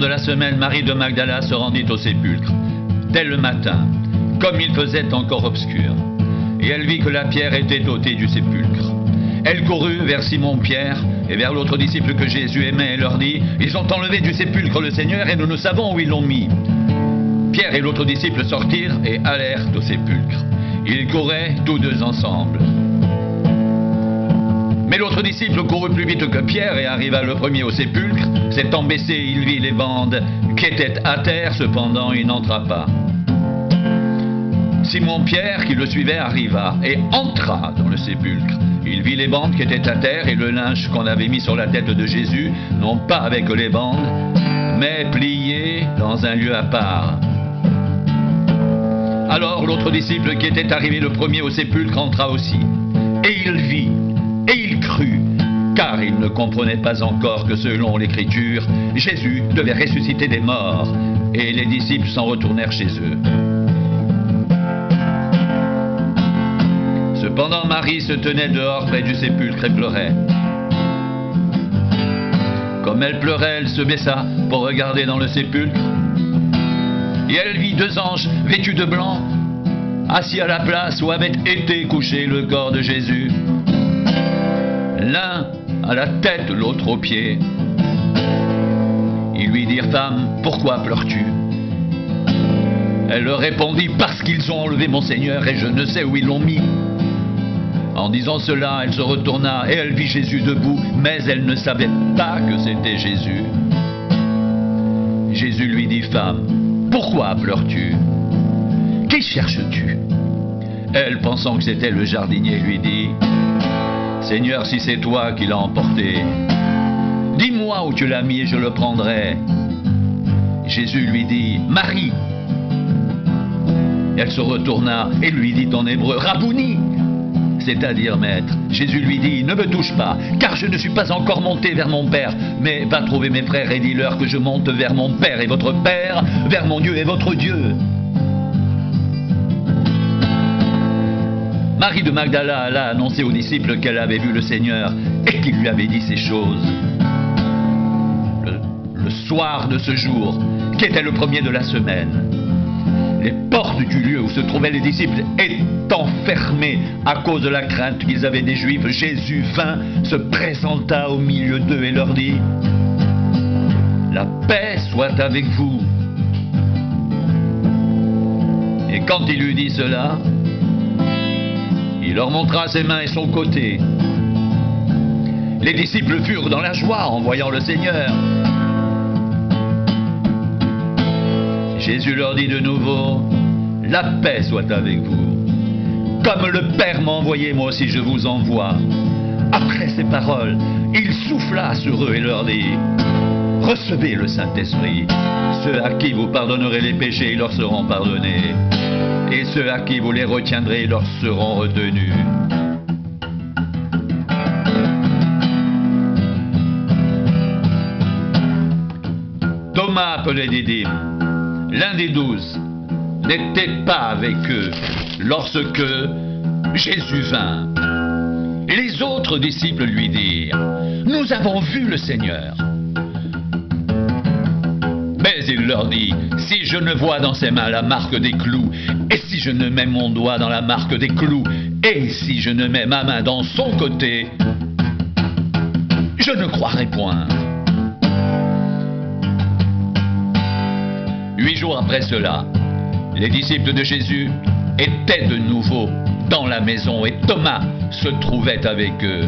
de la semaine, Marie de Magdala se rendit au sépulcre, dès le matin, comme il faisait encore obscur. Et elle vit que la pierre était ôtée du sépulcre. Elle courut vers Simon-Pierre et vers l'autre disciple que Jésus aimait et leur dit, « Ils ont enlevé du sépulcre le Seigneur et nous ne savons où ils l'ont mis. » Pierre et l'autre disciple sortirent et allèrent au sépulcre. Ils couraient tous deux ensemble. Mais l'autre disciple courut plus vite que Pierre et arriva le premier au sépulcre. S'étant baissé, il vit les bandes qui étaient à terre, cependant il n'entra pas. Simon-Pierre, qui le suivait, arriva et entra dans le sépulcre. Il vit les bandes qui étaient à terre et le linge qu'on avait mis sur la tête de Jésus, non pas avec les bandes, mais plié dans un lieu à part. Alors l'autre disciple qui était arrivé le premier au sépulcre entra aussi. Et il vit, et il crut, car il ne comprenait pas encore que selon l'Écriture, Jésus devait ressusciter des morts. Et les disciples s'en retournèrent chez eux. Cependant, Marie se tenait dehors près du sépulcre et pleurait. Comme elle pleurait, elle se baissa pour regarder dans le sépulcre. Et elle vit deux anges vêtus de blanc, assis à la place où avait été couché le corps de Jésus. L'un à la tête, l'autre aux pieds. Ils lui dirent, « Femme, pourquoi pleures-tu » Elle leur répondit, « Parce qu'ils ont enlevé mon Seigneur et je ne sais où ils l'ont mis. » En disant cela, elle se retourna et elle vit Jésus debout, mais elle ne savait pas que c'était Jésus. Jésus lui dit, « Femme, pourquoi pleures-tu? Qui cherches-tu » Elle, pensant que c'était le jardinier, lui dit, « Seigneur, si c'est toi qui l'as emporté, dis-moi où tu l'as mis et je le prendrai. » Jésus lui dit, « Marie !» Elle se retourna et lui dit en hébreu, « Rabouni !» c'est-à-dire maître. Jésus lui dit, « Ne me touche pas, car je ne suis pas encore monté vers mon Père, mais va trouver mes frères et dis-leur que je monte vers mon Père et votre Père, vers mon Dieu et votre Dieu. » Marie de Magdala alla annoncer aux disciples qu'elle avait vu le Seigneur et qu'il lui avait dit ces choses. Le soir de ce jour, qui était le premier de la semaine, les portes du lieu où se trouvaient les disciples étant fermées à cause de la crainte qu'ils avaient des Juifs, Jésus vint, se présenta au milieu d'eux et leur dit, « La paix soit avec vous. » Et quand il eut dit cela, il leur montra ses mains et son côté. Les disciples furent dans la joie en voyant le Seigneur. Jésus leur dit de nouveau, « La paix soit avec vous. Comme le Père m'a envoyé, moi aussi je vous envoie. » Après ces paroles, il souffla sur eux et leur dit, « Recevez le Saint-Esprit. Ceux à qui vous pardonnerez les péchés, ils leur seront pardonnés. Et ceux à qui vous les retiendrez, ils leur seront retenus. » Thomas, appelé Didyme, l'un des 12, n'était pas avec eux lorsque Jésus vint. Les autres disciples lui dirent, « Nous avons vu le Seigneur. » Mais il leur dit, « Si je ne vois dans ses mains la marque des clous, et si je ne mets mon doigt dans la marque des clous, et si je ne mets ma main dans son côté, je ne croirai point. » 8 jours après cela, les disciples de Jésus étaient de nouveau dans la maison et Thomas se trouvait avec eux.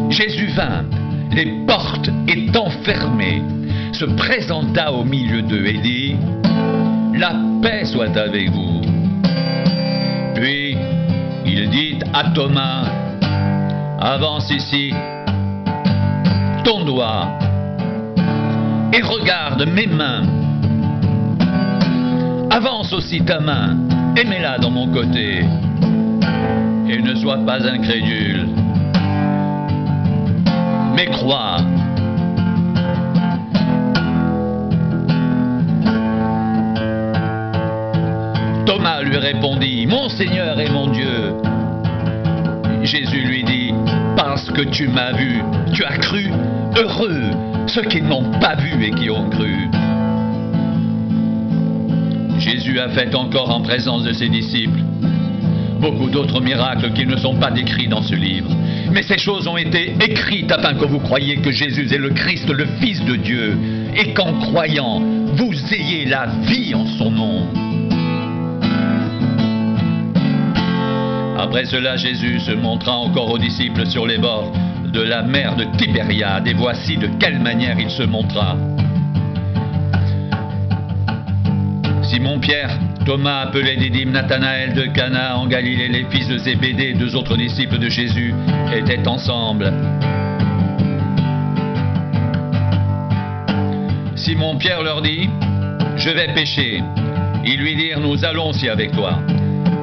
Jésus vint, les portes étant fermées, se présenta au milieu d'eux et dit, « La paix soit avec vous. » Puis il dit à Thomas, « Avance ici ton doigt et regarde mes mains. Avance aussi ta main et mets-la dans mon côté. Et ne sois pas incrédule, mais crois. » Thomas lui répondit, « Mon Seigneur et mon Dieu. » Jésus lui dit, « parce que tu m'as vu, tu as cru. Heureux ceux qui n'ont pas vu et qui ont cru. Jésus a fait encore en présence de ses disciples beaucoup d'autres miracles qui ne sont pas décrits dans ce livre. Mais ces choses ont été écrites afin que vous croyiez que Jésus est le Christ, le Fils de Dieu, et qu'en croyant, vous ayez la vie en son nom. Après cela, Jésus se montra encore aux disciples sur les bords de la mer de Tibériade, et voici de quelle manière il se montra. Simon-Pierre, Thomas appelé Didyme, Nathanaël de Cana en Galilée, les fils de Zébédée, deux autres disciples de Jésus, étaient ensemble. Simon-Pierre leur dit, « Je vais pêcher. » Ils lui dirent, « Nous allons aussi avec toi. »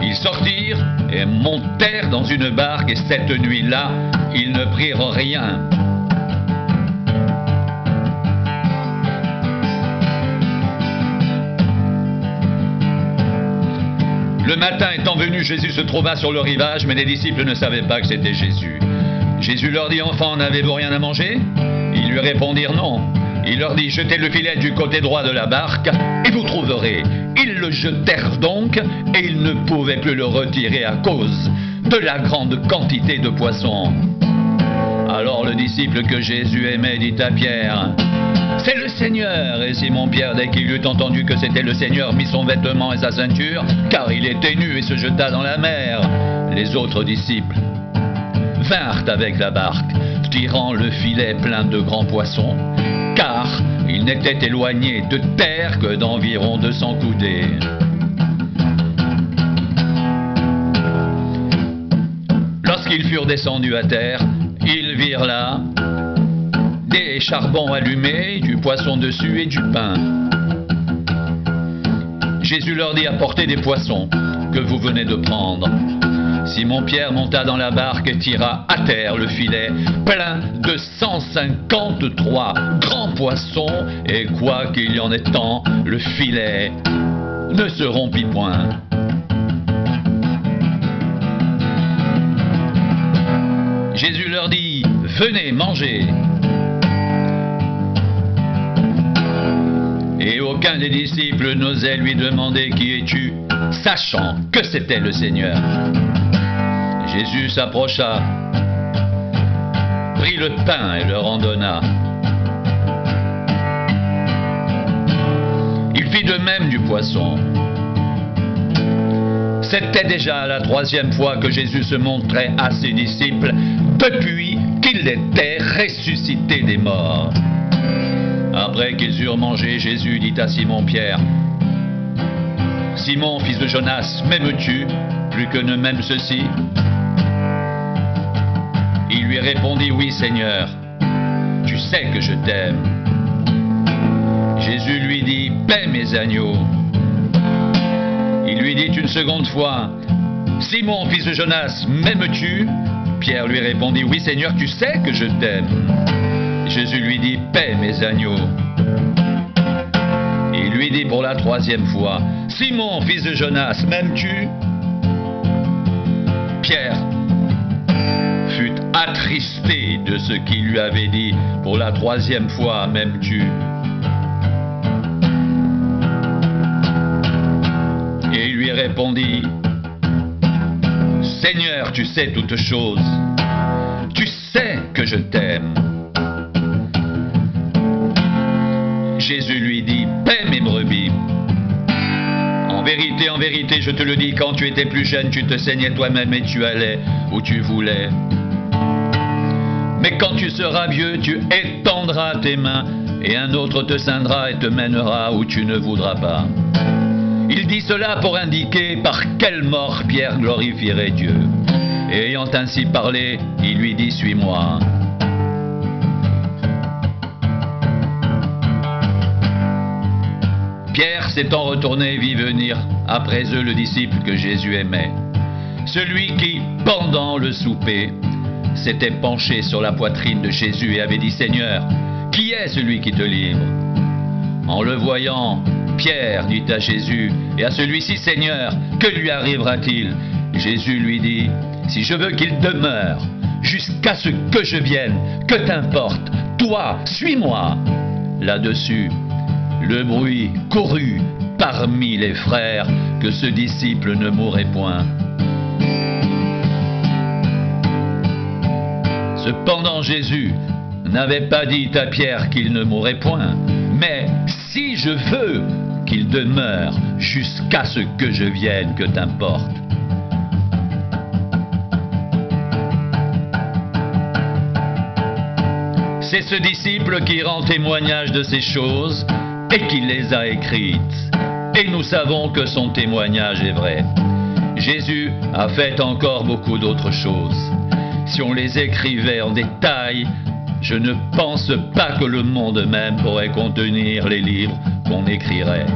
Ils sortirent et montèrent dans une barque, et cette nuit-là, ils ne prirent rien. Le matin étant venu, Jésus se trouva sur le rivage, mais les disciples ne savaient pas que c'était Jésus. Jésus leur dit, « Enfants, n'avez-vous rien à manger ?» Ils lui répondirent, « Non. » Il leur dit, « Jetez le filet du côté droit de la barque, et vous trouverez. » Ils le jetèrent donc, et ils ne pouvaient plus le retirer à cause de la grande quantité de poissons. Alors le disciple que Jésus aimait dit à Pierre, « C'est le Seigneur !» Et Simon-Pierre, dès qu'il eut entendu que c'était le Seigneur, mit son vêtement et sa ceinture, car il était nu, et se jeta dans la mer. Les autres disciples vinrent avec la barque, tirant le filet plein de grands poissons, car ils n'étaient éloignés de terre que d'environ 200 coudées. Lorsqu'ils furent descendus à terre, ils virent là des charbons allumés, du poisson dessus et du pain. Jésus leur dit, « Apportez des poissons que vous venez de prendre. » Simon-Pierre monta dans la barque et tira à terre le filet plein de 153 grands poissons, et quoi qu'il y en ait tant, le filet ne se rompit point. Jésus leur dit, « Venez manger. » Et aucun des disciples n'osait lui demander, « Qui es-tu ?» sachant que c'était le Seigneur. Jésus s'approcha, prit le pain et leur en donna. Il fit de même du poisson. C'était déjà la 3e fois que Jésus se montrait à ses disciples depuis qu'il était ressuscité des morts. Après qu'ils eurent mangé, Jésus dit à Simon-Pierre, « Simon, fils de Jonas, m'aimes-tu plus que ne m'aiment ceux-ci » Il lui répondit, « Oui, Seigneur, tu sais que je t'aime. » Jésus lui dit, « Paie mes agneaux. » Il lui dit une seconde fois, « Simon, fils de Jonas, m'aimes-tu » Pierre lui répondit, « Oui, Seigneur, tu sais que je t'aime. » Jésus lui dit, « Paie mes agneaux. » Il lui dit pour la 3e fois, « Simon, fils de Jonas, m'aimes-tu » Pierre fut attristé de ce qu'il lui avait dit pour la 3e fois, « M'aimes-tu » Et il lui répondit, « Seigneur, tu sais toutes choses. Tu sais que je t'aime. » Jésus lui dit, « Paie mes brebis. En vérité, je te le dis, quand tu étais plus jeune, tu te saignais toi-même et tu allais où tu voulais. Mais quand tu seras vieux, tu étendras tes mains, et un autre te ceindra et te mènera où tu ne voudras pas. » Il dit cela pour indiquer par quelle mort Pierre glorifierait Dieu. Et ayant ainsi parlé, il lui dit, « Suis-moi. » Pierre s'étant retourné vit venir après eux le disciple que Jésus aimait, celui qui, pendant le souper, s'était penché sur la poitrine de Jésus et avait dit, « Seigneur, qui est celui qui te livre ?» En le voyant, Pierre dit à Jésus, et à celui-ci, « Seigneur, que lui arrivera-t-il » Jésus lui dit, « Si je veux qu'il demeure jusqu'à ce que je vienne. Que t'importe? Toi, suis-moi. » Là-dessus, le bruit courut parmi les frères que ce disciple ne mourrait point. Cependant Jésus n'avait pas dit à Pierre qu'il ne mourrait point, mais si je veux qu'il demeure jusqu'à ce que je vienne, que t'importe. C'est ce disciple qui rend témoignage de ces choses et qui les a écrites. Et nous savons que son témoignage est vrai. Jésus a fait encore beaucoup d'autres choses. Si on les écrivait en détail, je ne pense pas que le monde même pourrait contenir les livres qu'on écrirait.